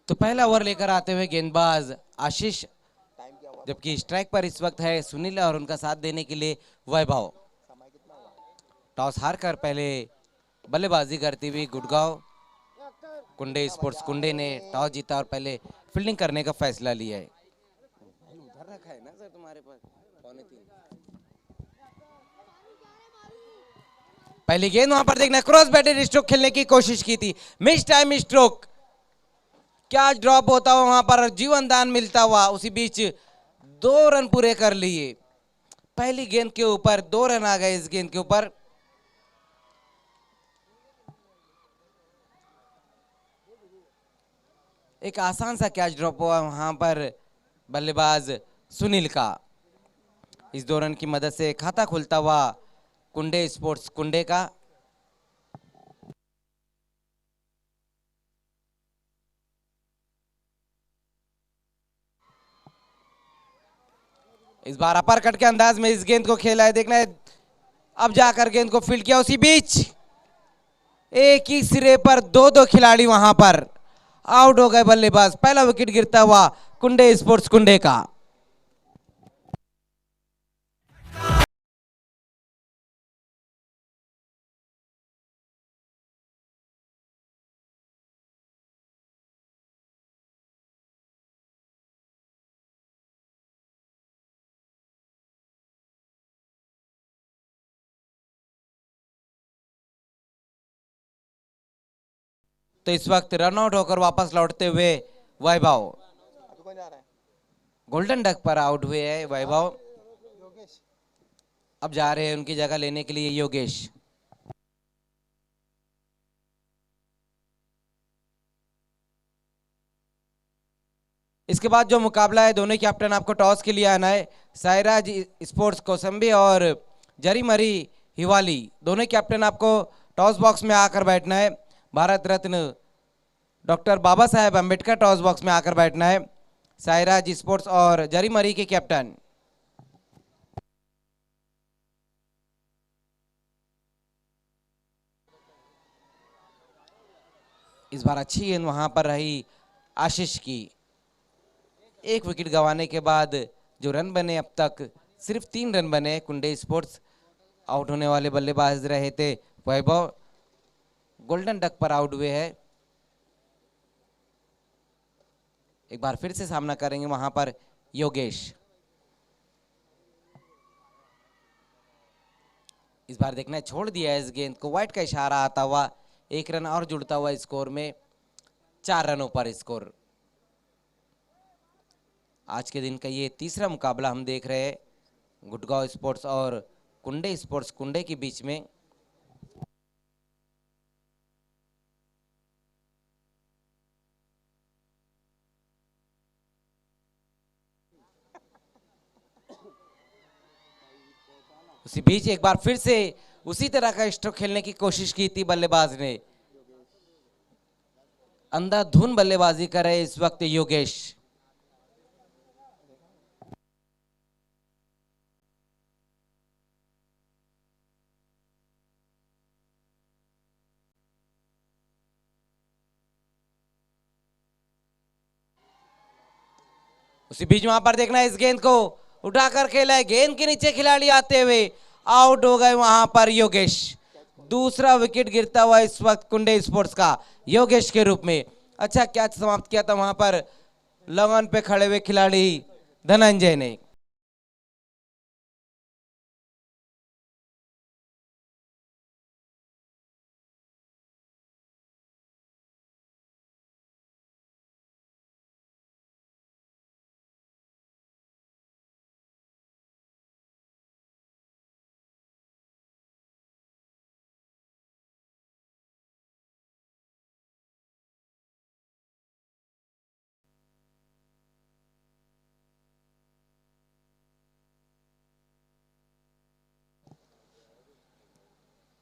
तो पहला ओवर लेकर आते हुए गेंदबाज आशीष, जबकि स्ट्राइक पर इस वक्त है सुनील और उनका साथ देने के लिए वैभव। टॉस हार कर पहले बल्लेबाजी करती हुई गुड़गांव कुंडे स्पोर्ट्स कुंडे ने टॉस जीता और पहले फील्डिंग करने का फैसला लिया है। उधर रखा है ना सर तुम्हारे पास पौने 3। पहली गेंद वहां पर देखना, क्रॉस बैटेड स्ट्रोक खेलने की कोशिश की थी, मिस टाइम स्ट्रोक। क्या ड्रॉप होता हुआ वहां पर जीवन दान मिलता हुआ, उसी बीच 2 रन पूरे कर लिए। पहली गेंद के ऊपर 2 रन आ गए इस गेंद के ऊपर। एक आसान सा कैच ड्रॉप हुआ वहां पर बल्लेबाज सुनील का। इस 2 रन की मदद से खाता खुलता हुआ कुंडे स्पोर्ट्स कुंडे का। इस बार अपर कट के अंदाज में इस गेंद को खेला है, देखना है अब जाकर गेंद को फील्ड किया। उसी बीच एक ही सिरे पर 2-2 खिलाड़ी वहां पर आउट हो गए बल्लेबाज। पहला विकेट गिरता हुआ कुंडे स्पोर्ट्स कुंडे का। तो इस वक्त रनआउट होकर वापस लौटते हुए वैभव, गोल्डन डक पर आउट हुए हैं वैभव। अब जा रहे हैं उनकी जगह लेने के लिए योगेश। इसके बाद जो मुकाबला है, दोनों कैप्टन आपको टॉस के लिए आना है। सायराज स्पोर्ट्स कौसंबी और जरीमरी हिवाली, दोनों कैप्टन आपको टॉस बॉक्स में आकर बैठना है। Bharat Ratna doctor Baba Saheb Ambedkar toss box में आकर बैठना है। सायराज स्पोर्ट्स और जरीमरी के कैप्टन। इस बार अच्छी गेंद वहां पर रही आशीष की। एक विकेट गंवाने के बाद जो रन बने अब तक सिर्फ 3 रन बने। कुंडे स्पोर्ट्स आउट होने वाले बल्लेबाज रहे थे वैभव, गोल्डन डक पर आउट हुए हैं। एक बार फिर से सामना करेंगे वहां पर योगेश। इस बार देखना है छोड़ दिया है इस गेंद को, वाइट का इशारा आता हुआ 1 रन और जुड़ता हुआ स्कोर में 4 रनों पर स्कोर। आज के दिन का ये तीसरा मुकाबला हम देख रहे हैं गुड़गांव स्पोर्ट्स और कुंडे स्पोर्ट्स कुंडे के बीच में। उसी बीच एक बार फिर से उसी तरह का स्ट्रोक खेलने की कोशिश की थी बल्लेबाज ने। अंधाधुन बल्लेबाजी कर रहे इस वक्त योगेश। उसी बीच वहां पर देखना है इस गेंद को उठाकर खेला है, गेंद के नीचे खिलाड़ी आते हुए आउट हो गए वहां पर योगेश। दूसरा विकेट गिरता हुआ इस वक्त कुंडे स्पोर्ट्स का योगेश के रूप में। अच्छा कैच समाप्त किया था वहां पर लॉन पे खड़े हुए खिलाड़ी धनंजय ने।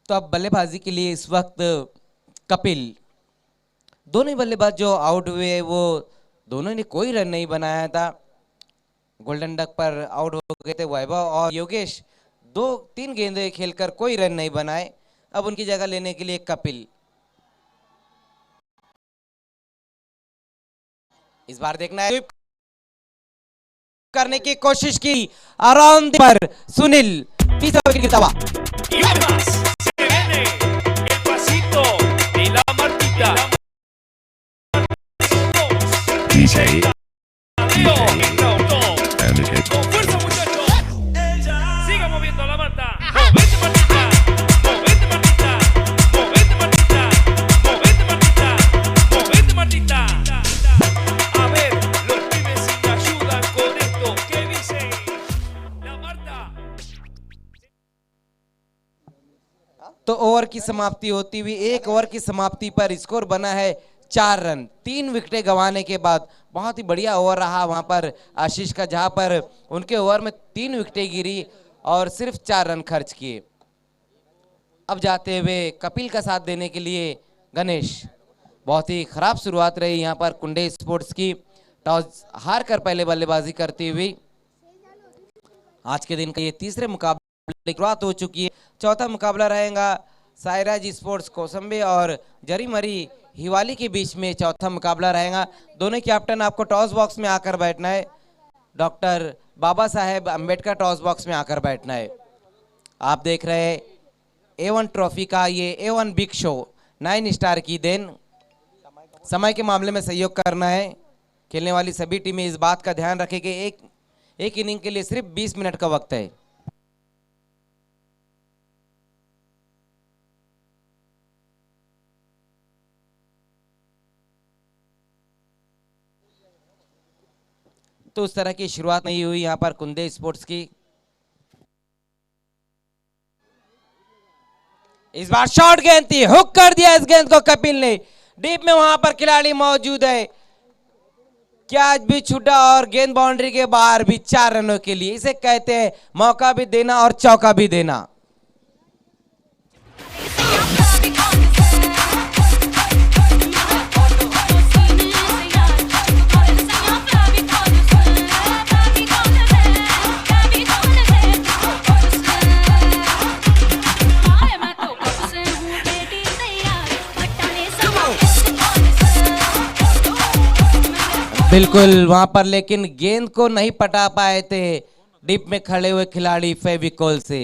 तो अब बल्लेबाजी के लिए इस वक्त कपिल, दोनों बल्लेबाज जो आउट हुए वो दोनों ने कोई रन नहीं बनाया था। गोल्डन डक पर आउट हो गए थे वैभव और योगेश, 2-3 गेंदें खेलकर कोई रन नहीं बनाए। अब उनकी जगह लेने के लिए कपिल। इस बार देखना है करने की कोशिश की अराउंड पर सुनील तीसरा विकेट गिरता हुआ तो ओवर की समाप्ति होती हुई 1 ओवर की समाप्ति पर स्कोर बना है 4 रन। 3 विकेटें गंवाने के बाद बहुत ही बढ़िया ओवर रहा वहां पर आशीष का, जहां पर उनके ओवर में 3 विकेटें गिरी और सिर्फ 4 रन खर्च किए। अब जाते हुए कपिल का साथ देने के लिए गणेश। बहुत ही खराब शुरुआत रही यहां पर कुंडे स्पोर्ट्स की। टॉस हार कर पहले बल्लेबाजी करती हुई आज के दिन का ये तीसरे मुकाबले शुरुआत हो चुकी है। चौथा मुकाबला रहेगा सायराज स्पोर्ट्स कौसंबे और जरीमरी हिवाली के बीच में चौथा मुकाबला रहेगा। दोनों कैप्टन आपको टॉस बॉक्स में आकर बैठना है। Doctor Baba Saheb Ambedkar toss box में आकर बैठना है। आप देख रहे हैं A1 ट्रॉफी का ये A1 बिग शो 9 स्टार की देन। समय के मामले में सहयोग करना है। खेलने वाली सभी टीमें इस बात का ध्यान रखें कि एक इनिंग के लिए सिर्फ 20 मिनट का वक्त है। तो उस तरह की शुरुआत नहीं हुई यहां पर कुंदे स्पोर्ट्स की। इस बार शॉर्ट गेंद थी, हुक कर दिया इस गेंद को कपिल ने। डीप में वहां पर खिलाड़ी मौजूद है, कैच भी छूटा और गेंद बाउंड्री के बाहर भी 4 रनों के लिए। इसे कहते हैं मौका भी देना और चौका भी देना। बिल्कुल वहां पर लेकिन गेंद को नहीं पटा पाए थे डीप में खड़े हुए खिलाड़ी फेविकोल से।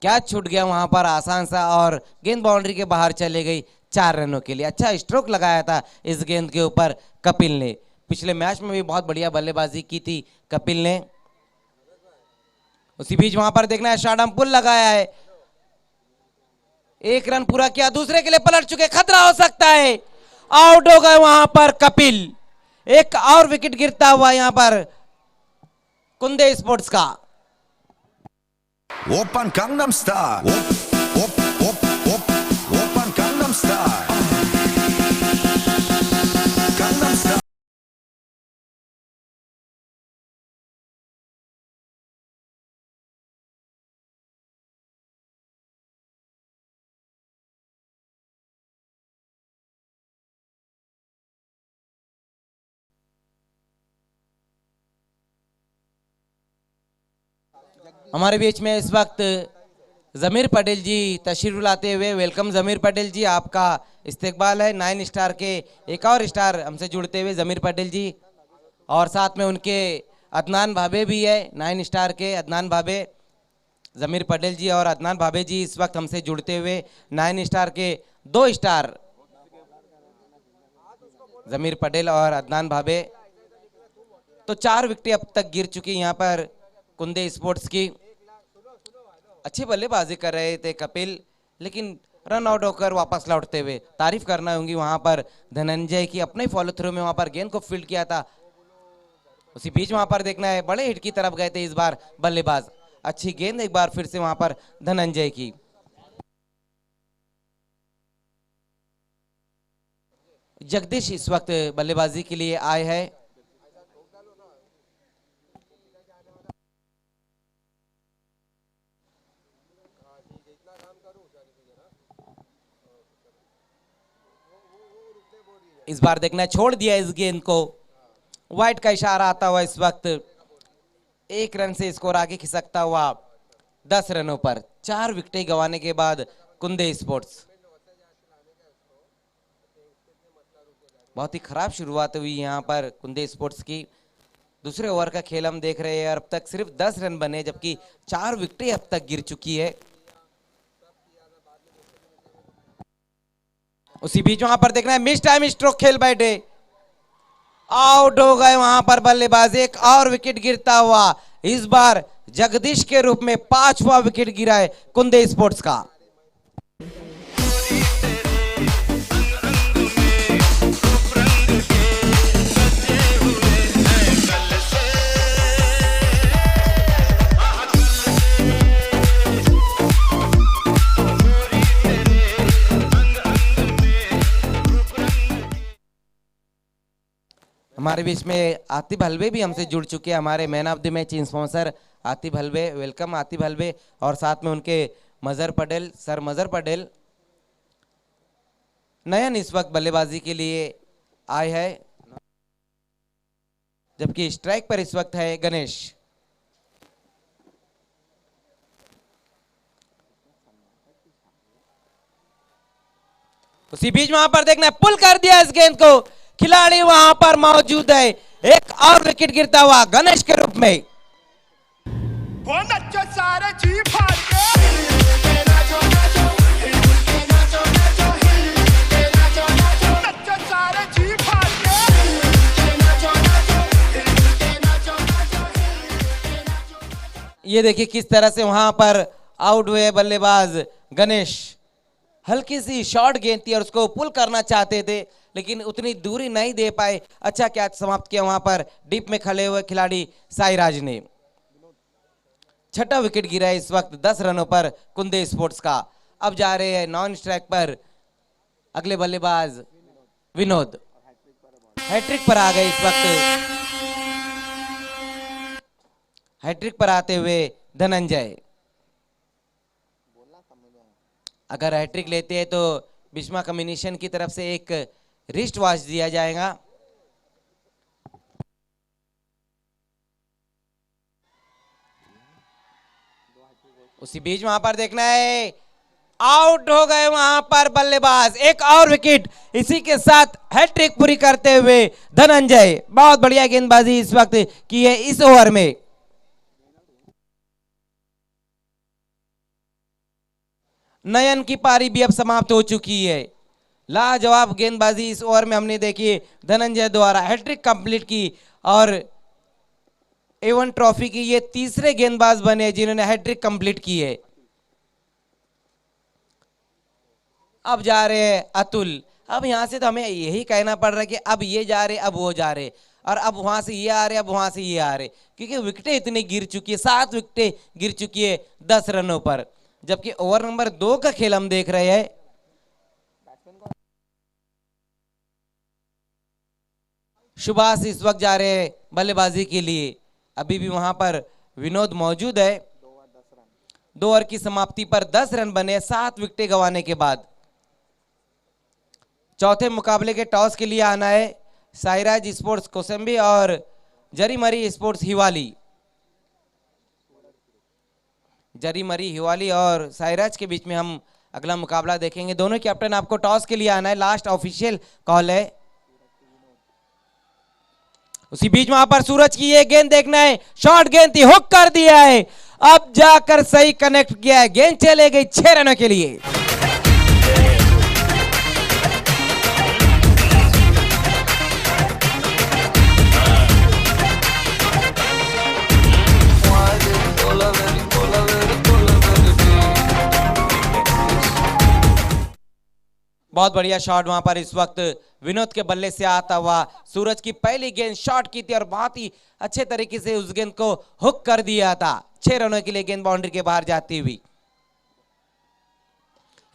क्या छूट गया वहां पर आसान सा और गेंद बाउंड्री के बाहर चले गई 4 रनों के लिए। अच्छा स्ट्रोक लगाया था इस गेंद के ऊपर कपिल ने। पिछले मैच में भी बहुत बढ़िया बल्लेबाजी की थी कपिल ने। उसी बीच वहां पर देखना है शॉर्ट पुल लगाया है। 1 रन पूरा किया, दूसरे के लिए पलट चुके, खतरा हो सकता है। आउट हो गए वहां पर कपिल। एक और विकेट गिरता हुआ यहां पर कुंदे स्पोर्ट्स का। Open gangnam style open gangnam style gangnam style। हमारे बीच में इस वक्त जमीर पटेल जी तशरीफ लाते हुए। वेलकम जमीर पटेल जी, आपका इस्तकबाल है। 9 स्टार के एक और स्टार हमसे जुड़ते हुए जमीर पटेल जी, और साथ में उनके अदनान भाभे भी है। 9 स्टार के अदनान भाभे, जमीर पटेल जी और अदनान भाभे जी इस वक्त हमसे जुड़ते हुए। 9 स्टार के 2 स्टार जमीर पटेल और अदनान भाभे। तो 4 विकेटें अब तक गिर चुकी यहाँ पर कुंदे स्पोर्ट्स की। अच्छी बल्लेबाजी कर रहे थे कपिल, लेकिन रन आउट होकर वापस लौटते हुए तारीफ करना होंगी वहां पर धनंजय की। अपने फॉलो थ्रू में वहां पर गेंद को फील्ड किया था। उसी बीच वहां पर देखना है बड़े हिट की तरफ गए थे इस बार बल्लेबाज। अच्छी गेंद एक बार फिर से वहां पर धनंजय की। जगदीश इस वक्त बल्लेबाजी के लिए आए हैं। इस बार देखना छोड़ दिया इस गेंद को। वाइट का इशारा आता हुआ इस वक्त 1 रन से स्कोर आगे खिसकता हुआ 10 रनों पर। 4 विकेटें गंवाने के बाद कुंदे स्पोर्ट्स। बहुत ही खराब शुरुआत हुई यहाँ पर कुंदे स्पोर्ट्स की। दूसरे ओवर का खेल हम देख रहे हैं और अब तक सिर्फ 10 रन बने, जबकि 4 विकेटें अब तक गिर चुकी है। उसी बीच वहां पर देखना है मिस टाइम स्ट्रोक खेल बैठे, आउट हो गए वहां पर बल्लेबाज। एक और विकेट गिरता हुआ इस बार जगदीश के रूप में 5वां विकेट गिरा है कुंदे स्पोर्ट्स का। हमारे बीच में आतिफ हलवे भी हमसे जुड़ चुके हैं, हमारे man of the match sponsor Atif हलवे। वेलकम आतिफ हलवे। और साथ में उनके मजहर पटेल, सर मजहर पटेल। नयन इस वक्त बल्लेबाजी के लिए आए हैं, जबकि स्ट्राइक पर इस वक्त है गणेश। उसी बीच वहां पर देखना है पुल कर दिया इस गेंद को, खिलाड़ी वहां पर मौजूद है। एक और विकेट गिरता हुआ गणेश के रूप में। सारे जी फाड़ के ये देखिए किस तरह से वहां पर आउट हुए बल्लेबाज गणेश। हल्की सी शॉर्ट गेंद थी और उसको पुल करना चाहते थे, लेकिन उतनी दूरी नहीं दे पाए। अच्छा कैच समाप्त किया वहां पर डीप में खड़े हुए खिलाड़ी साईराज ने। छठा विकेट गिरा है इस वक्त 10 रनों पर कुंदे स्पोर्ट्स का। अब जा रहे हैं नॉन स्ट्राइक पर अगले बल्लेबाज विनोद। हैट्रिक पर आ गए इस वक्त, हैट्रिक पर आते हुए धनंजय। अगर हैट्रिक लेते हैं तो बिस्मा कम्युनिकेशन की तरफ से एक रिस्ट वॉच दिया जाएगा। उसी बीच वहां पर देखना है आउट हो गए वहां पर बल्लेबाज। एक और विकेट, इसी के साथ हैट्रिक पूरी करते हुए धनंजय। बहुत बढ़िया गेंदबाजी इस वक्त की है इस ओवर में। नयन की पारी भी अब समाप्त हो चुकी है। लाजवाब गेंदबाजी इस ओवर में हमने देखी। धनंजय द्वारा हैट्रिक कंप्लीट की और एवन ट्रॉफी की ये तीसरे गेंदबाज बने जिन्होंने हैट्रिक कंप्लीट की है। अब जा रहे हैं अतुल। अब यहां से तो हमें यही कहना पड़ रहा है कि अब ये जा रहे अब वो जा रहे, और अब वहां से ये आ रहे अब वहां से ये आ रहे, क्योंकि विकेटें इतनी गिर चुकी है। 7 विकेटें गिर चुकी है 10 रनों पर, जबकि ओवर नंबर 2 का खेल हम देख रहे हैं। सुभाष इस वक्त जा रहे हैं बल्लेबाजी के लिए। अभी भी वहां पर विनोद मौजूद है। 2 ओवर की समाप्ति पर 10 रन बने 7 विकेटें गंवाने के बाद। चौथे मुकाबले के टॉस के लिए आना है साईराज स्पोर्ट्स कोसंबी और जरीमरी स्पोर्ट्स हिवाली। जरीमरी हिवाली और साईराज के बीच में हम अगला मुकाबला देखेंगे। दोनों कैप्टन आपको टॉस के लिए आना है, लास्ट ऑफिशियल कॉल है। उसी बीच वहां पर सूरज की ये गेंद देखना है, शॉर्ट गेंद थी, हुक कर दिया है। अब जाकर सही कनेक्ट किया है, गेंद चले गई 6 रनों के लिए। बहुत बढ़िया शॉट वहां पर इस वक्त विनोद के बल्ले से आता हुआ। सूरज की पहली गेंद शॉट की थी और बहुत ही अच्छे तरीके से उस गेंद को हुक कर दिया था। 6 रनों के लिए गेंद बाउंड्री के बाहर जाती हुई।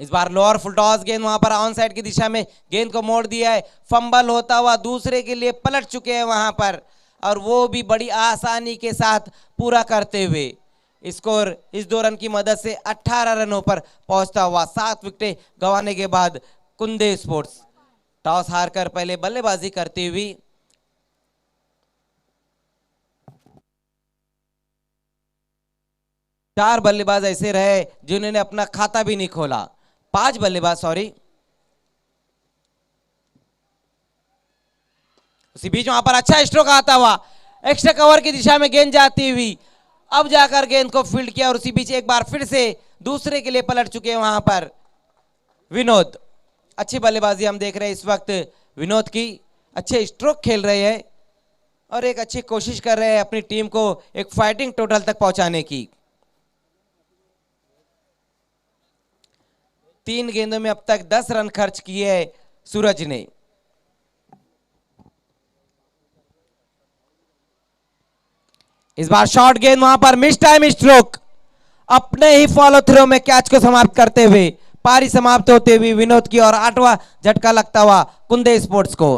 इस बार लोअर फुल टॉस गेंद वहां पर ऑन साइड की दिशा में गेंद को मोड़ दिया है। फंबल होता हुआ दूसरे के लिए पलट चुके हैं वहां पर, और वो भी बड़ी आसानी के साथ पूरा करते हुए। स्कोर इस 2 रन की मदद से 18 रनों पर पहुंचता हुआ। 7 विकेटें गंवाने के बाद कुंदे स्पोर्ट्स टॉस हारकर पहले बल्लेबाजी करती हुई। चार बल्लेबाज ऐसे रहे जिन्होंने अपना खाता भी नहीं खोला। 5 बल्लेबाज, सॉरी। उसी बीच वहां पर अच्छा स्ट्रोक आता हुआ, एक्स्ट्रा कवर की दिशा में गेंद जाती हुई, अब जाकर गेंद को फील्ड किया और उसी बीच एक बार फिर से दूसरे के लिए पलट चुके हैं वहां पर विनोद। अच्छी बल्लेबाजी हम देख रहे हैं इस वक्त विनोद की, अच्छे स्ट्रोक खेल रहे हैं और एक अच्छी कोशिश कर रहे हैं अपनी टीम को एक फाइटिंग टोटल तक पहुंचाने की। 3 गेंदों में अब तक 10 रन खर्च किए हैं सूरज ने। इस बार शॉर्ट गेंद वहां पर मिस टाइम स्ट्रोक, अपने ही फॉलो थ्रो में कैच को समाप्त करते हुए पारी समाप्त होते हुए विनोद की और 8वां झटका लगता हुआ कुंदे स्पोर्ट्स को।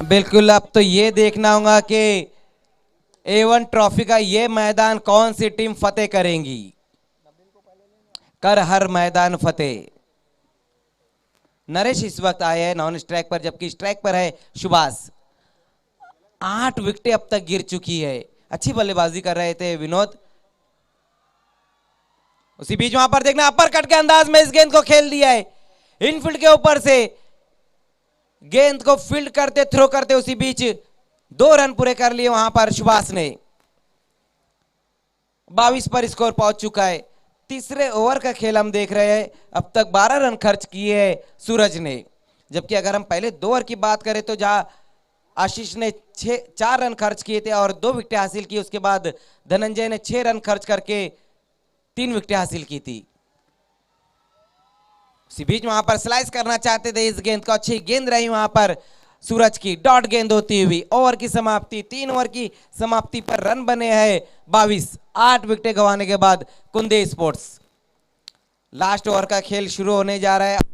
बिल्कुल, अब तो ये देखना होगा कि A1 ट्रॉफी का ये मैदान कौन सी टीम फतेह करेंगी। कर हर मैदान फतेह। नरेश इस वक्त आए हैं नॉन स्ट्राइक पर, जबकि स्ट्राइक पर है सुभाष। 8 विकेटें अब तक गिर चुकी है। अच्छी बल्लेबाजी कर रहे थे विनोद। उसी बीच वहां पर देखना अपर कट के अंदाज में इस गेंद को खेल दिया है इनफील्ड के ऊपर से, गेंद को फील्ड करते थ्रो करते उसी बीच 2 रन पूरे कर लिए वहां पर सुभाष ने। 22 पर स्कोर पहुंच चुका है। तीसरे ओवर का खेल हम देख रहे हैं, अब तक 12 रन खर्च किए हैं सूरज ने, जबकि अगर हम पहले 2 ओवर की बात करें तो जहां आशीष ने 4 रन खर्च किए थे और 2 विकेटें हासिल की, उसके बाद धनंजय ने 6 रन खर्च करके 3 विकेटें हासिल की थी। उसी बीच वहां पर स्लाइस करना चाहते थे इस गेंद को, अच्छी गेंद रही वहां पर सूरज की, डॉट गेंद होती हुई ओवर की समाप्ति। 3 ओवर की समाप्ति पर रन बने हैं 22। 8 विकेटें गंवाने के बाद कुंदे स्पोर्ट्स। लास्ट ओवर का खेल शुरू होने जा रहा है।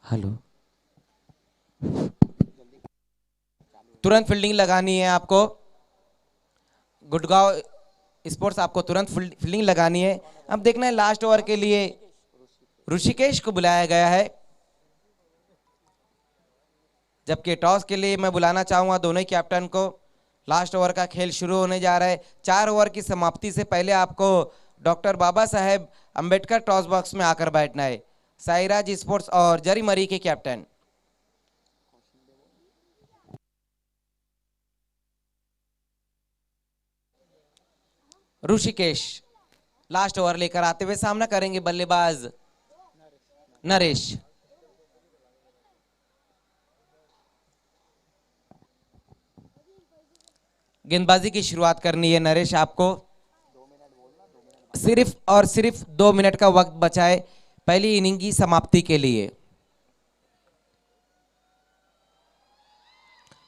हेलो, तुरंत फील्डिंग लगानी है आपको। गुड़गांव स्पोर्ट्स आपको तुरंत फील्डिंग लगानी है। अब देखना है लास्ट ओवर के लिए ऋषिकेश को बुलाया गया है, जबकि टॉस के लिए मैं बुलाना चाहूंगा दोनों ही कैप्टन को। लास्ट ओवर का खेल शुरू होने जा रहा है। 4 ओवर की समाप्ति से पहले आपको doctor Baba Saheb Ambedkar toss box में आकर बैठना है। साईराज स्पोर्ट्स और जरीमरी के कैप्टन। ऋषिकेश लास्ट ओवर लेकर आते हुए सामना करेंगे बल्लेबाज नरेश। गेंदबाजी की शुरुआत करनी है नरेश आपको। सिर्फ और सिर्फ 2 मिनट का वक्त बचा है पहली इनिंग की समाप्ति के लिए।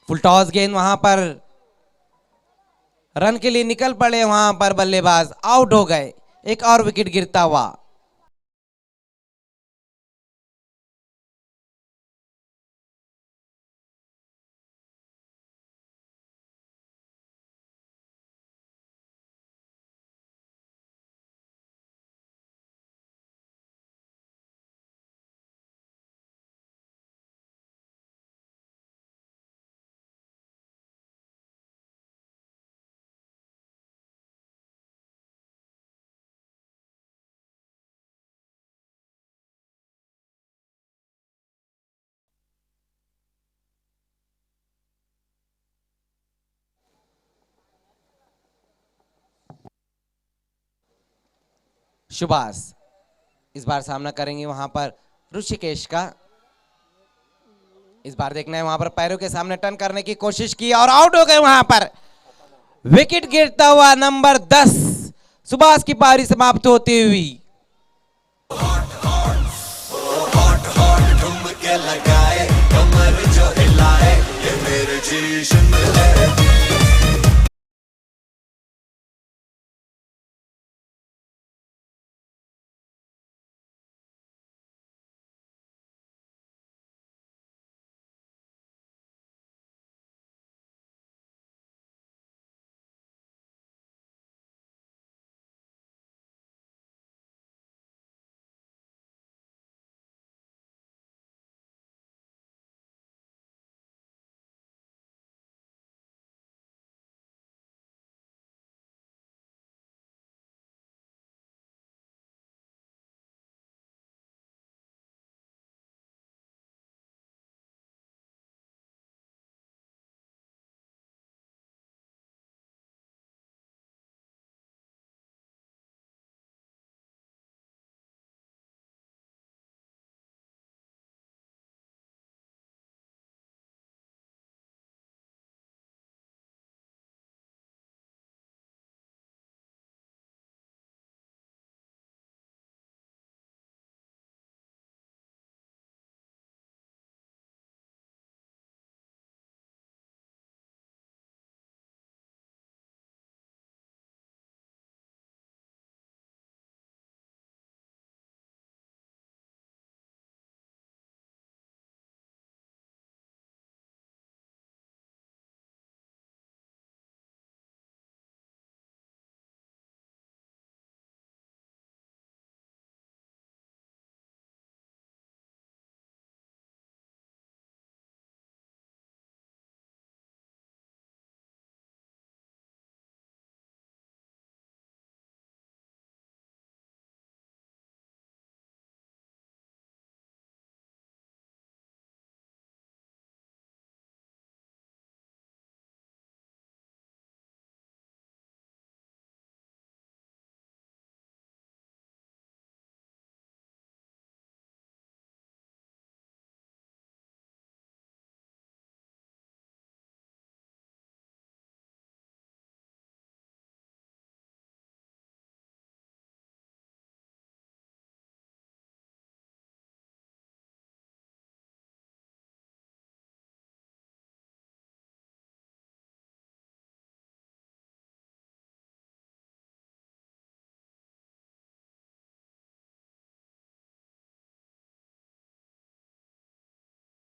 फुल टॉस गेंद वहां पर रन के लिए निकल पड़े, वहां पर बल्लेबाज आउट हो गए। एक और विकेट गिरता हुआ। सुभाष इस बार सामना करेंगे वहां पर ऋषिकेश का। इस बार देखना है वहां पर पैरों के सामने टर्न करने की कोशिश की और आउट हो गए वहां पर। विकेट गिरता हुआ नंबर 10। सुभाष की पारी समाप्त होती हुई। लगाए कमर जो हिलाए ये मेरे Energy şimdi.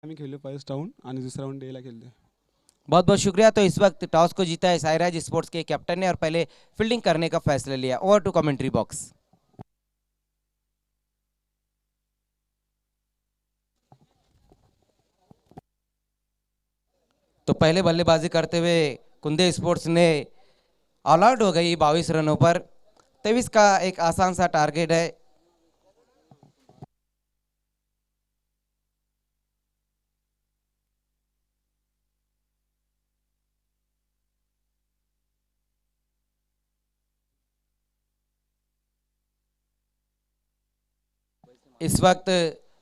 आम्ही खेळलो फर्स्ट राऊंड आणि दुसरा राऊंड डेला खेळलो. बहुत बहुत शुक्रिया। तो इस वक्त टॉस को जीता है सायराज स्पोर्ट्स के कैप्टन ने और पहले फील्डिंग करने का फैसला लिया। Over to commentary box. तो पहले बल्लेबाजी करते हुए कुंदे स्पोर्ट्स ने ऑल आउट हो गई 22 रनों पर। 23 का एक आसान सा टारगेट है। इस वक्त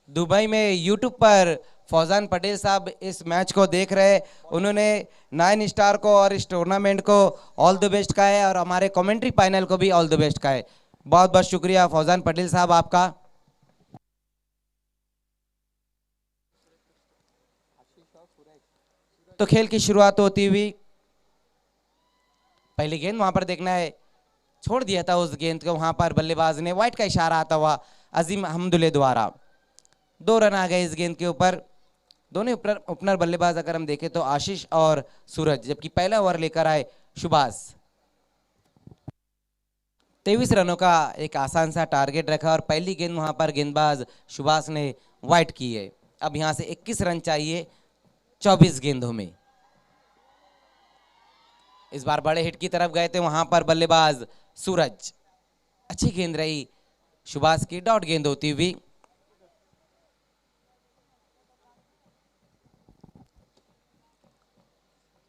दुबई में यूट्यूब पर फौजान पटेल साहब इस मैच को देख रहे हैं। उन्होंने 9 स्टार को और इस टूर्नामेंट को ऑल द बेस्ट कहा है और हमारे कमेंट्री पैनल को भी ऑल द बेस्ट कहा है। बहुत बहुत शुक्रिया फौजान पटेल साहब आपका। तो खेल की शुरुआत होती हुई पहली गेंद वहां पर देखना है, छोड़ दिया था उस गेंद को वहां पर बल्लेबाज ने, वाइट का इशारा आता हुआ अजीम हमदुल्ले द्वारा। 2 रन आ गए इस गेंद के ऊपर। दोनों ओपनर बल्लेबाज अगर हम देखें तो आशीष और सूरज, जबकि पहला ओवर लेकर आए सुभाष। 23 रनों का एक आसान सा टारगेट रखा और पहली गेंद वहां पर गेंदबाज सुभाष ने वाइट की है। अब यहां से 21 रन चाहिए 24 गेंदों में। इस बार बड़े हिट की तरफ गए थे वहां पर बल्लेबाज सूरज। अच्छी गेंद रही सुभाष की, डॉट गेंद होती हुई।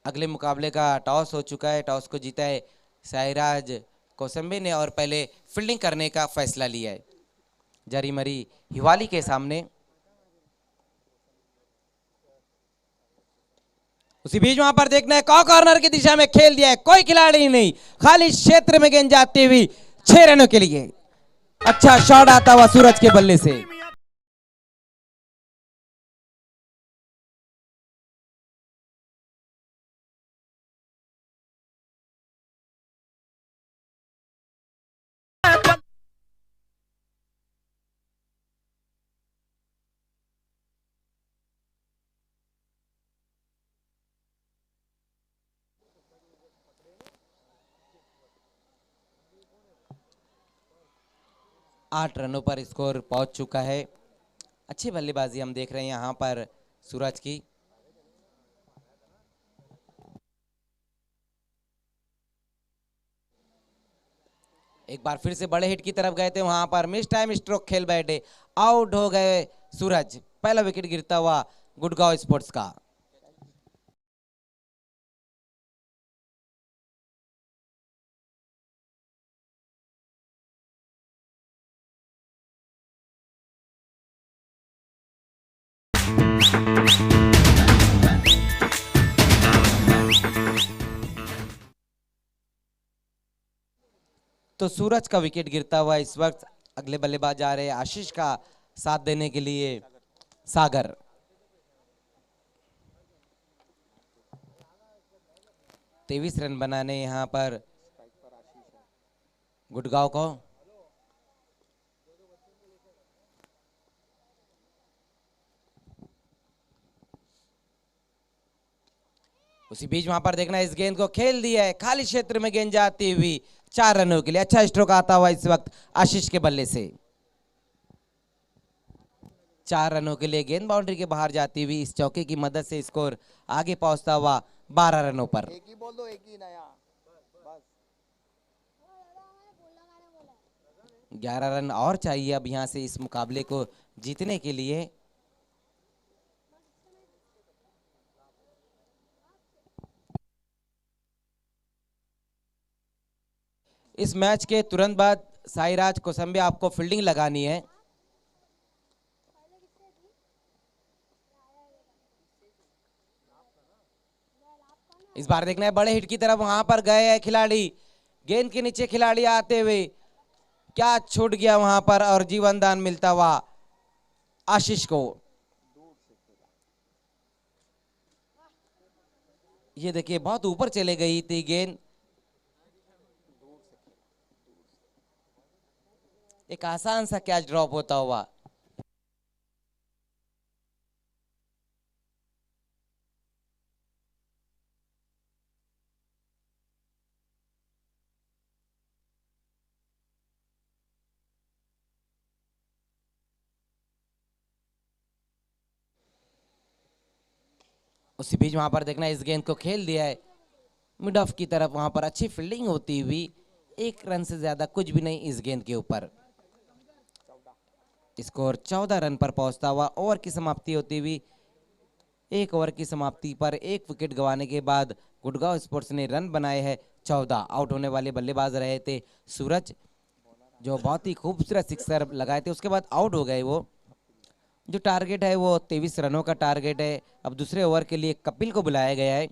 अगले मुकाबले का टॉस हो चुका है। टॉस को जीता है सायराज कौसंबे ने और पहले फील्डिंग करने का फैसला लिया है जरी मरी हिवाली के सामने। उसी बीच वहां पर देखना है कॉर्नर की दिशा में खेल दिया है, कोई खिलाड़ी नहीं, खाली क्षेत्र में गेंद जाती हुई 6 रनों के लिए। अच्छा शॉट आता हुआ सूरज के बल्ले से। 8 रनों पर स्कोर पहुंच चुका है। अच्छी बल्लेबाजी हम देख रहे हैं यहाँ पर सूरज की। एक बार फिर से बड़े हिट की तरफ गए थे, वहां पर मिस टाइम स्ट्रोक खेल बैठे, आउट हो गए सूरज। पहला विकेट गिरता हुआ गुड़गांव स्पोर्ट्स का। तो सूरज का विकेट गिरता हुआ इस वक्त अगले बल्लेबाज आ रहे हैं आशीष का साथ देने के लिए सागर। तेईस रन बनाने यहां पर गुड़गांव को। उसी बीच वहां पर देखना, इस गेंद को खेल दिया है, खाली क्षेत्र में गेंद जाती हुई 4 रनों के लिए। अच्छा स्ट्रोक आता हुआ इस वक्त आशीष के बल्ले से। 4 रनों के लिए गेंद बाउंड्री के बाहर जाती हुई इस चौके की मदद से स्कोर आगे पहुंचता हुआ 12 रनों पर। एक ही बोल दो, एक ही नया बस। 11 रन और चाहिए अब यहां से इस मुकाबले को जीतने के लिए। इस मैच के तुरंत बाद साईराज कोसंबे आपको फील्डिंग लगानी है। इस बार देखना है बड़े हिट की तरफ, वहां पर गए हैं खिलाड़ी, गेंद के नीचे खिलाड़ी आते हुए क्या छूट गया वहां पर, और जीवन दान मिलता हुआ आशीष को। ये देखिए बहुत ऊपर चले गई थी गेंद। एक आसान सा कैच ड्रॉप होता हुआ। उसी बीच वहां पर देखना, इस गेंद को खेल दिया है मिड ऑफ की तरफ, वहां पर अच्छी फील्डिंग होती हुई 1 रन से ज्यादा कुछ भी नहीं इस गेंद के ऊपर। स्कोर 14 रन पर पहुंचता हुआ। ओवर की समाप्ति होती हुई, 1 ओवर की समाप्ति पर 1 विकेट गंवाने के बाद गुड़गांव स्पोर्ट्स ने रन बनाए हैं 14। आउट होने वाले बल्लेबाज रहे थे सूरज, जो बहुत ही खूबसूरत सिक्सर लगाए थे, उसके बाद आउट हो गए वो। जो टारगेट है वो 23 रनों का टारगेट है। अब दूसरे ओवर के लिए कपिल को बुलाया गया है।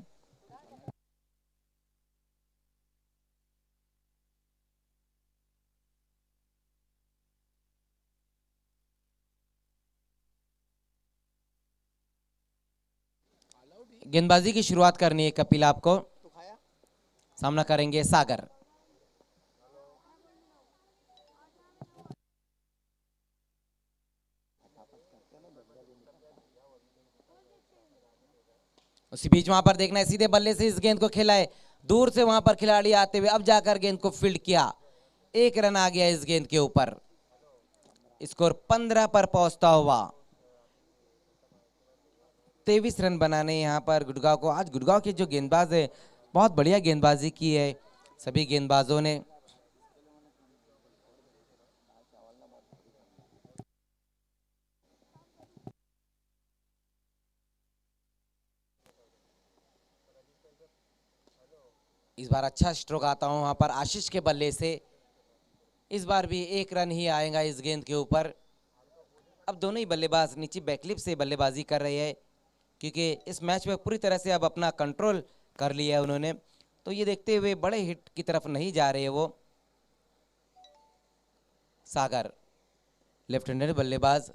गेंदबाजी की शुरुआत करनी है कपिल आपको। सामना करेंगे सागर। उसी बीच वहां पर देखना है, सीधे बल्ले से इस गेंद को खेला है, दूर से वहां पर खिलाड़ी आते हुए अब जाकर गेंद को फील्ड किया। 1 रन आ गया इस गेंद के ऊपर। स्कोर 15 पर पहुंचता हुआ। 23 रन बनाने यहां पर गुड़गांव को। आज गुड़गांव के जो गेंदबाज है बहुत बढ़िया गेंदबाजी की है सभी गेंदबाजों ने। इस बार अच्छा स्ट्रोक आता हूं वहां पर आशीष के बल्ले से। इस बार भी 1 रन ही आएगा इस गेंद के ऊपर। अब दोनों ही बल्लेबाज नीचे बैकलिप से बल्लेबाजी कर रहे हैं, क्योंकि इस मैच में पूरी तरह से अब अपना कंट्रोल कर लिया है उन्होंने। तो ये देखते हुए बड़े हिट की तरफ नहीं जा रहे वो। सागर लेफ्ट हैंडेड बल्लेबाज।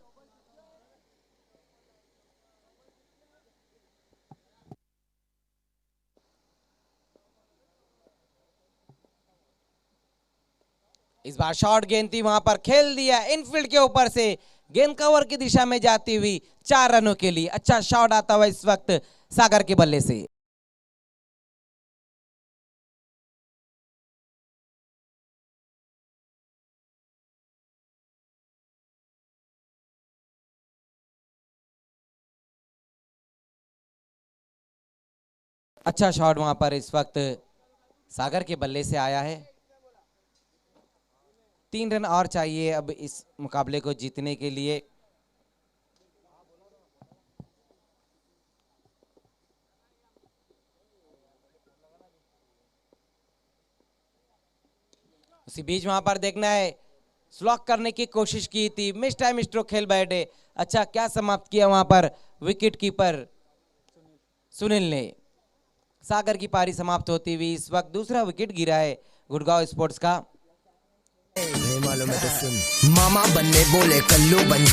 इस बार शॉर्ट गेंद थी, वहां पर खेल दिया इनफील्ड के ऊपर से, गेंद कवर की दिशा में जाती हुई 4 रनों के लिए। अच्छा शॉट आता हुआ इस वक्त सागर के बल्ले से। अच्छा शॉट वहां पर इस वक्त सागर के बल्ले से आया है। 3 रन और चाहिए अब इस मुकाबले को जीतने के लिए। उसी बीच वहां पर देखना है, स्लॉक करने की कोशिश की थी, मिस टाइम स्ट्रोक खेल बैठे। अच्छा क्या समाप्त किया वहां पर विकेट कीपर सुनील ने। सागर की पारी समाप्त होती हुई इस वक्त दूसरा विकेट गिरा है गुड़गांव स्पोर्ट्स का। नहीं मालूम है तो सुन, मामा बनने बोले कल्लू बन